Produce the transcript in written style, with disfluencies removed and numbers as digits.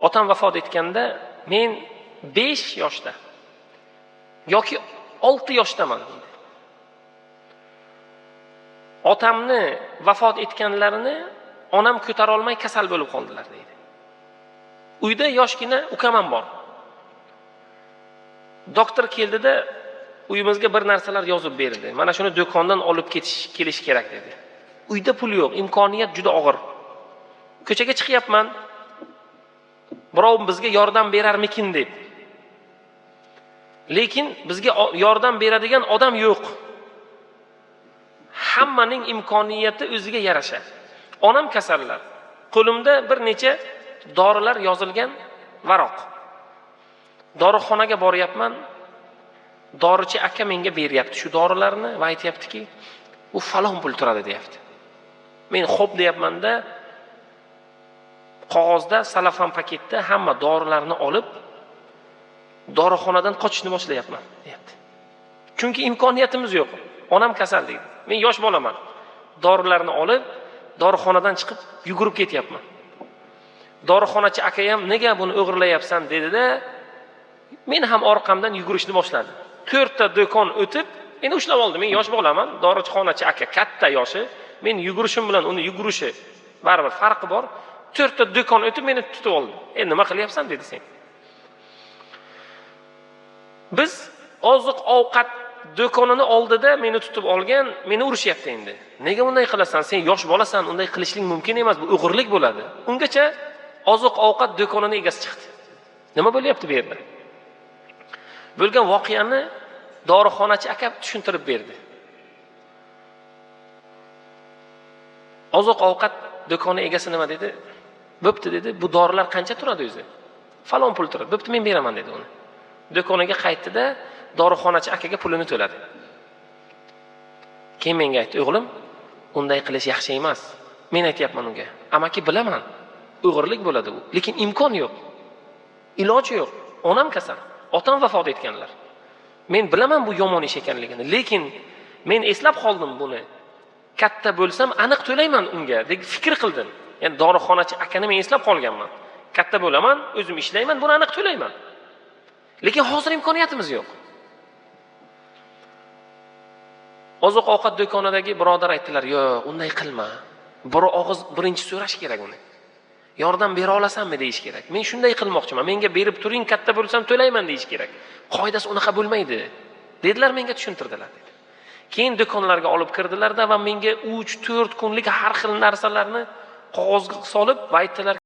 Otam vafot etganda men 5 yoshda yoki 6 yoshdaman deydi. Otamni vafot etganlarini onam ko'tara olmay kasal bo'lib qoldilar deydi. Uyda yoshgina ukam ham bor. Doktor keldida uyimizga bir narsalar yozib berdi. Mana shuni do'kondan olib kelish kerak dedi. Uyda pul yo'q, imkoniyat juda og'ir. Ko'chaga chiqyapman. Birov bizga yordam berarmikin deb. Lekin bizga yordam beradigan odam yo'q. Hammaning imkoniyati o'ziga yarasha. Onam kasallar. Qo'limda bir necha dorilar yozilgan varoq. Dorixonaga boryapman. Dorichi aka menga beryapti shu dorilarni va aytayaptiki, "Bu falon pul turadi" deyapti. Men xo'p deyapman-da, qog'ozda, salafan paketda hamma dorilarni olib dorixonadan qochishni boshlayapman, deyapti. Chunki imkoniyatimiz yo'q. Onam kasal deydi. Men yosh bolaman. Dorilarni olib dorixonadan chiqib yugurib ketyapman. Dorixonachi aka ham "Nega buni o'g'irlayapsan?" dedi-da, men ham orqamdan yugurishni boshladim. 4 ta do'kon o'tib, meni ushlab oldi. Men yosh bolaman, dorixonachi aka katta yoshi, men yugurishim bilan uni yugurishi baribir farqi bor. 4 ta do'kon o'tib meni tutib oldi. Nima qilyapsan dedi sen. Biz oziq-ovqat do'konini oldida meni tutib olgan, meni urishyapti endi. Nega bunday qilasan? Sen yosh bolasan, unday qilishing mumkin emas, bu o'g'irlik bo'ladi. Ungacha oziq-ovqat do'konini egasi chiqdi. Nima bo'lyapti bu yerda? Bo'lgan voqeani dorixonachi aka tushuntirib berdi. Oziq-ovqat do'koni egasi nima dedi? "Bo'pti" dedi. "Bu dorilar qancha turadi o'zi?" "Falon pul turadi." "Bo'pti, men beraman" dedi uni. Do'koniga qaytdi-da, dorixonachi akaga pulini to'ladi. Keyin menga aytdi, "O'g'lim, unday qilish yaxshi emas." Men aytayapman unga, "Amaki, bilaman, o'g'irlik bo'ladi bu, lekin imkon yo'q. Iloji yo'q. Onam kasal, otam vafot etganlar. Men bilaman bu yomon ish ekanligini, lekin men eslab qoldim buni. Katta bo'lsam aniq to'layman unga" deb fikr qildim. Ya'ni dorixonachi akani men eslab qolganman. Katta bo'laman, o'zim ishlayman, buni aniq to'layman. Lekin hozir imkoniyatimiz yo'q. Oziq-ovqat do'konidagi birodar aytdilar, "Yo'q, unday qilma. Bir og'iz birinchi so'rash kerak uni. Yordam bera olasanmi deyish kerak. Men shunday qilmoqchiman. Menga berib turing, katta bo'lsam to'layman deyish kerak. Qoidasi unaqa bo'lmaydi" dedilar, menga tushuntirdilar dedi. Keyin do'konlarga olib kirdilar-da va menga 3-4 kunlik har xil narsalarni qog'ozga solib aytdilar,